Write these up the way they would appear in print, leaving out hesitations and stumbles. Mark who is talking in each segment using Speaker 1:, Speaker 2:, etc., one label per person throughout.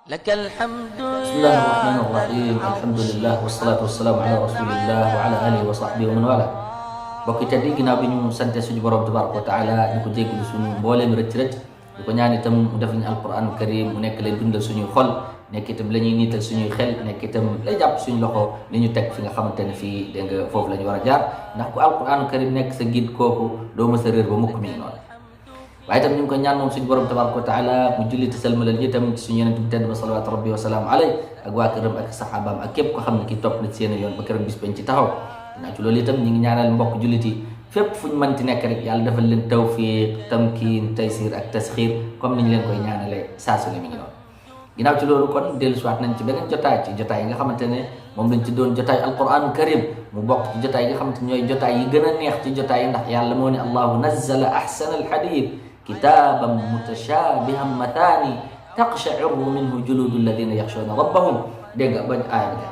Speaker 1: لك الحمد
Speaker 2: بسم الله الرحمن الرحيم الحمد لله والصلاة والسلام على رسول الله وعلى آله وصحبه ومن والاه bokk teddi ginnaaw bi ñu sante suñu borom tabaraka wa taala di ko jégglu suñu mbooleem rëcc di ko ñaan itam mu def ñu alquran karim mu nekk lay dundal suñuy xol nekk itam la ñuy niital suñuy xel nekk itam lay jàpp suñu loxo li ñu teg fi nga xamante ne fii dégg nga foofu la ñu war a jaar ndax ku alquran karim nekk sa guide kooku doo mës a réer ba mukk mi ngi noonu waaye itam ñu ngi ko ñaan moom suñu borom tabaraka wa taala mu julli te salmalal itam suñu yonent bi tedd ba salawaatu rabbi wa salaamu alay ak waa këram ak saxaabaam ak képp ko xam ne ki topp na ci seen yoon ba këram bis bañ ci taxaw dinaa ci loolu itam ñu ngi ñaanal mbokk jullit yi fépp fu ñu mënti nekk rek yàlla defal leen tawfiq tamkiin taysir ak tasxiir comme ni ñu leen koy ñaanalee saa su ne mi ngi noonu ginnaaw ci loolu kon dellu siwaat nañ ci beneen jotaay ci jotaay yi nga xamante ne moom lañ ci doon jotaay alquran karim mu bokk ci jotaay yi nga xamante ñooy jotaay yi gën a neex ci jotaay yi ndax yàlla moo ne allahu nazzala ahsana alhadith kitaban mutashabihan mathani taqsha'irru minhu juludu alladina yaxshawna rabbahum dégg nga bañ aaya bi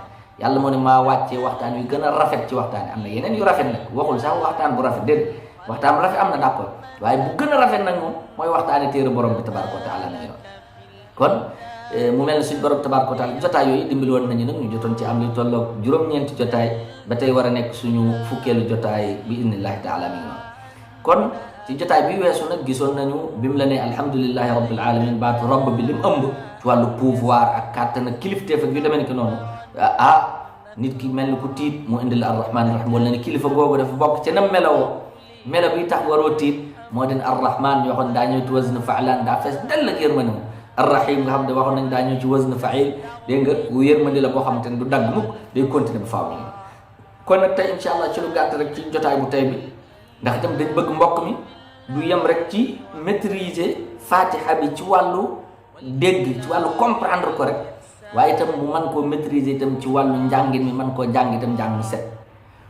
Speaker 2: yàlla moo ne maa wàccee waxtaan yu gën a rafet ci waxtaan yi am na yeneen yu rafet nag waxul sax waxtaan bu rafet déedéet waxtaan bu rafet am na d'accord waaye bu gën a rafet nag moom mooy waxtaane téere borom bi tabaraka wa taala nañu noonu kon mu mel ne suñ borom tabaraka wa taala jotaay yooyu dimbali woon nañu nag ñu jotoon ci am li tolloog juróom-ñeenti jotaay ba tey war a nekk suñu fukkeelu jotaay bi idnillahi taala mi ngi noonu kon ci jotaay bi weesu nag gisoon nañu bi mu la ne alhamdulillahi rabbil alamin baatu rabb bi li mu ëmb ci wàllu pouvoir ak kàttan ak kilifteef ak yu demee ni ki noonu nit ki mel ni ku tiit mu indil arrahman rahim wala ne kilifa googu dafa bokk ca nam melowoo melo bi tax waroo tiit moo den arrahman yoo xam ne daa ñëw ci wazn faalan daa fees dell ak yërmande moom arrahim nga xam ne waxoon nañ daa ñëw ci wazn fail dégg nga wu yërmande la boo xamante ne du dagg mukk day continuer ba faaw ñu kon nag tey incha allah ci lu gàtt rek ci jotaay bu tey bi ndax itam dañ bëgg mbokk mi du yem rek ci maîtriser fatiha bi ci wàllu dégg ci wàllu comprendre ko rek waaye itam mu mën koo maîtriser itam ci wàllu njàngin mi mën koo jàng itam njàng mi set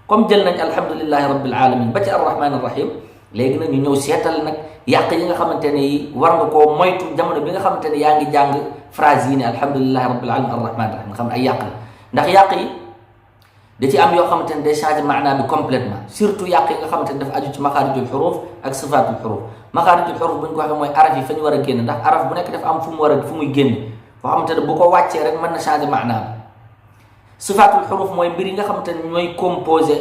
Speaker 2: comme jël nañ alhamdulillahi rabbil alamin ba ci arrahman arrahim léegi nag ñu ñëw seetal nag yàq yi nga xamante ne yi war nga koo moytu jamono bi nga xamante ne yaa ngi jàng phrase yi ne alhamdulillahi rabbil alamin arrahman arrahim nga xam ne ay yàq la ndax yàq yi da ci am yoo xamante ne day changé maanaa bi complètement surtout yàq yi nga xamante ne dafa aju ci maxaarijul xuruf ak sifaatul xuruf maxaarijul xuruf bu ñu ko waxee mooy araf yi fa ñu war a génn ndax araf bu nekk dafa am fu mu war a fu muy génn foo xamante ne bu ko wàccee rek mën na changé maanaa bi sifaatul xuruf mooy mbir yi nga xamante ne ñooy composé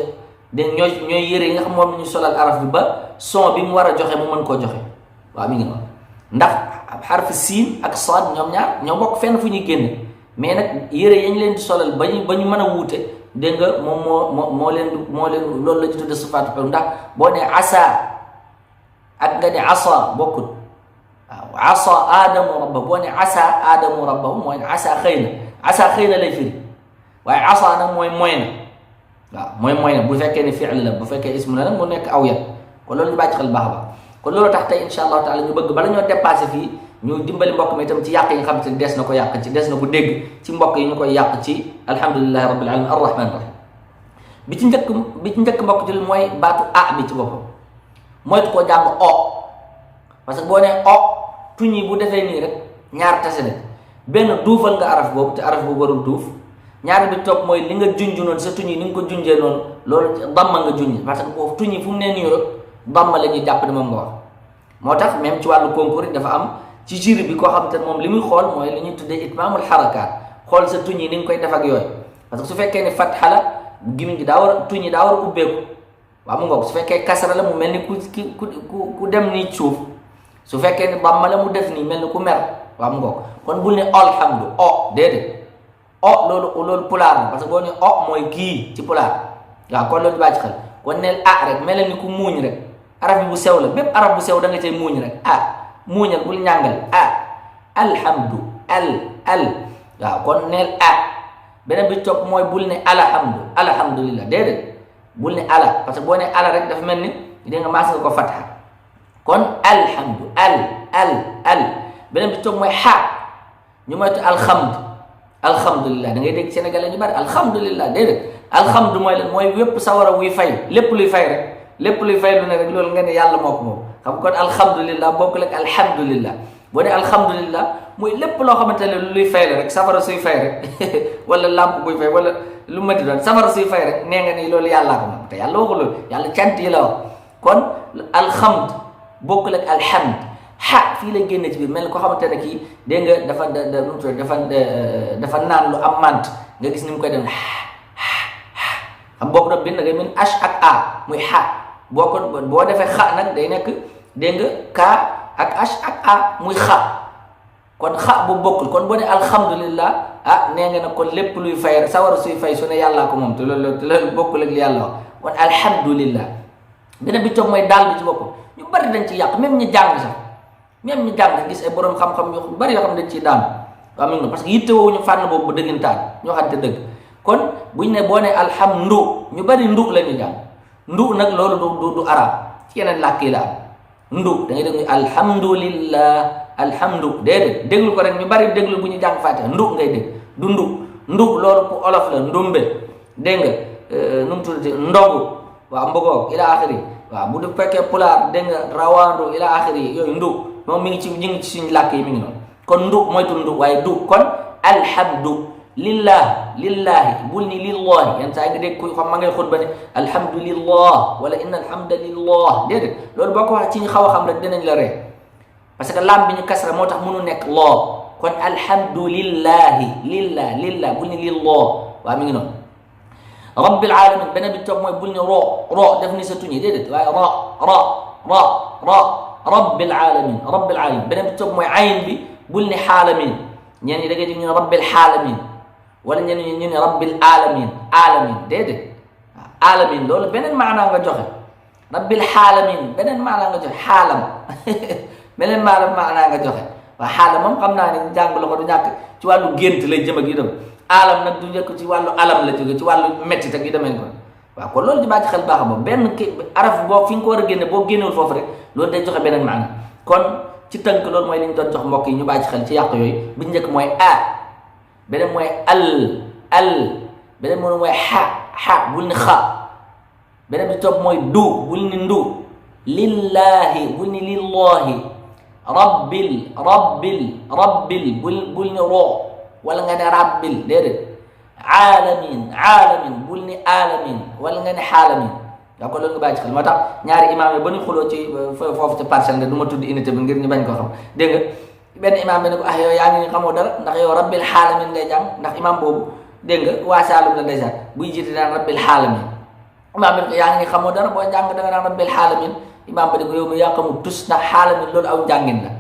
Speaker 2: de ñooy yëre yi nga xam moom ñu solal araf bi ba son bi mu war a joxe mu mën koo joxe waaw mi ngi noonu ndax xarfi siin ak saad ñoom ñaar ñoo bokk fenn fu ñuy génn mais nag yëre yañ leen di solal ba ñu mën a wuute dégg nga moom moo leen loolu la ñu tudde sifaatul xuruf ndax boo ne asa ak nga ne asa bokkut waaw asa aadamu rabbahu boo ne asa aadamu rabbahu mooy ne asa xëy na lay firi waaye asa nag mooy na waaw mooy na bu fekkee ne fi'l la bu fekkee ismu la nag mu nekk aw yat kon loolu ñu bàyyi xel baax a baax kon loolu tax tey insha allahu taala ñu bëgg bala ñoo dépassé fii ñu dimbali mbokk mi itam ci yàq yi nga xam te des na ko yàq ci des na ko dégg ci mbokk yi ñu koy yàq ci alhamdulillahi rabbil alamin arrahman rahim bi ci njëkk mbokk ci mooy baatu a bi ci boppam moytu koo jàng o parce que boo nee o tuñ yi bu defee nii rek ñaar tase na benn duufal nga araf boobu te araf boobu warul duuf ñaar bi topp mooy li nga junj noonu sa tuñ yi ni nga ko junjee noonu loolu damma nga junj parce que boobu tuñ yi fu mu nee nii rek damma la ñuy jàpp ne moom nga wax moo tax même ci wàllu concours dafa am ci jury bi koo xam te ne moom li muy xool mooy li ñuy tuddee itmaamul xarakaat xool sa tuñ yi ni nga koy def ak yooyu parce que su fekkee ne fatxa la gimiñ gi daa war a tuñ yi daa war a ubbeeku waaw mu ngoog su fekkee kasara la mu mel ni ku dem nii suuf su fekkee ne damma la mu def nii mel ni ku mer waaw mu ngoog kon bul ne alhamdu o déedéet o loolu pulaar la parce que boo ne o mooy kii ci pulaar waaw kon loolu bàyyi ci xel kon neel a rek mel ni ku muuñ rek araf bi bu sew la bépp araf bu sew da nga cay muuñ rek muuñal bul ñàngal alhamdu waaw kon neel beneen bi topp mooy bul ne alhamdulillah déedéet bul ne ala parce que boo ne ala rek dafa mel ni di nga maas nga ko fatha kon alhamdu beneen bi topp mooy ñu moytu alhamdulillah da ngay dégg sénégalais ñu bari alhamdulillah déedéet alhamdu mooy lan mooy wépp sawara wuy fay lépp luy fay rek lépp luy fay lu ne rek loolu nga ne yàlla moo ko moom xam kon alhamdulillah bokk ak alhamdulillah boo ne alhamdulillah mooy lépp loo xamante ne luy fay la rek safara suy fay rek wala lampe buy fay wala lu mati doon safara suy fay rek nee nga ni loolu yàllaa ko moom te yàlla waxu loolu yàlla cant yi la wax kon alhamd bokk ak alhamd xa fii lay génne ci biir mel ni ko xamante ne kii dégg nga dafa naan lu am mant nga gis ni mu koy def xam boo ko doon bind ngay mel h ak a muy xa boo defee xa nag day nekk dégg nga ka ak h ak a muy xa kon xa bu bokkul kon boo ne alhamdulillah nee nga nag kon lépp luy fay sawara suy fay su ne yàllaa ko moom te loolu bokkul ak li yàlla wax kon alhamdulillah beneen bi toog mooy daal bi ci boppam ñu bari dañ ci yàq même ñu jàng sax même ñu jàng gis ay borom xam-xam yu bari yoo xam ne dañ ciy daan waaw mi ngi parce que yittewoo ñu fànn boobu ba dëggantaan ñoo xamante dëgg kon buñ ne boo ne alhamdu ñu bari ndu la ñu jàng ndu nag loolu du arab ci yeneen làkk yi la am ndu da ngay dégg alhamdulillah alhamdu déedéet déglu ko rek ñu bari déglu bu ñu jàng fàtte ndu ngay dégg du ndu loolu pour olof la ndumbe dégg nga nu mu tuddati ndogu waaw mbogoog ila axiri waaw bu du fekkee pulaar dégg nga rawaandu ila axiri yooyu ndu moom mi ngi ci ñu ngi ci suñu làkk yi mi ngi noonu kon ndu moytu ndu waaye du kon alhamdu lillahi bul ni lillahi yenn saa yi nga dégg ku xam ma ngay xutba ne alhamdulillah wala inna alhamdulillah déedéet loolu boo ko waxee ci ñu xaw a xam rek dinañ la ree parce que lam bi ñu kasra moo tax mënu nekk loo kon alhamdulillahi lillah bul ni lillah waaw mi ngi noonu rabbil alamin beneen bi toog mooy bul ni ro def ni sa tuñi déedéet waaye ra rabbil alamin beneen bi toog mooy ayn bi bul ni xaalamin ñeen ñi da ngay dégg ñu ne rabbil xaalamin wala ñeen ñi ñu ne rabbil alamin déedéet alamin loolu beneen maanaa nga joxe rabbil xaalamin beneen maanaa nga joxe xaalam beneen maanaa nga joxe waaw xaalam moom xam naa ne jàng la ko du ñàkk ci wàllu gént lay jëm ak yu dem alam nag du njëkk ci wàllu alam la jóge ci wàllu métti ak yu demee ko waaw kon loolu di bàyyi xel baax boobu benn araf boo fi nga ko war a génne boo génnewul foofu rek loolu day joxe beneen maana kon ci tënk loolu mooy li ñu doon jox mbokk yi ñu bàyyi xel ci yàq yooyu bi njëkk mooy beneen mooy beneen mooy xa bul ni xa beneen bi topp mooy du bul ni ndu lillahi bul ni lillahi rabbil bul ni roo wala nga ne rabbil déedéet alamin bul ni alamin wala nga ne xaalamin yaa ko loolu nga bàyyi ci xel moo tax ñaari imaam yi ba ñu xuloo ci foofu ci parcelle nga du ma tudd unité bi ngir ñu bañ ko xam dégg nga benn imaam bi ne ko yow yaa ngi ni xamoo dara ndax yow rabbil xaalamin ngay jàng ndax imaam boobu dégg nga waa Saalum la ndeysaan buy jiite daan rabbil xaalamin imaam bi ne ko yaa ngi ni xamoo dara boo jàng da nga naan rabbil xaalamin imaam ba ne ko yow mi yaa xamul tus ndax xaalamin loolu aw njàngin la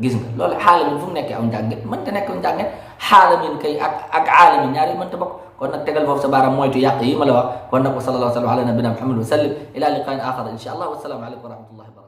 Speaker 2: gis nga loolu xaalamin fu mu nekkee aw njàngin mënta nekk aw njàngin xaalamin kay ak aalamin ñaar yi mënta bokk kon nag tegal foofu sa baaraam moytu yàq yi ma la wax kon nag wa sallallahu ala nabina Muhammad wa sallim ila liqain axar insha allah wa salaamu aleykum wa rahmatullahi wa barakatuh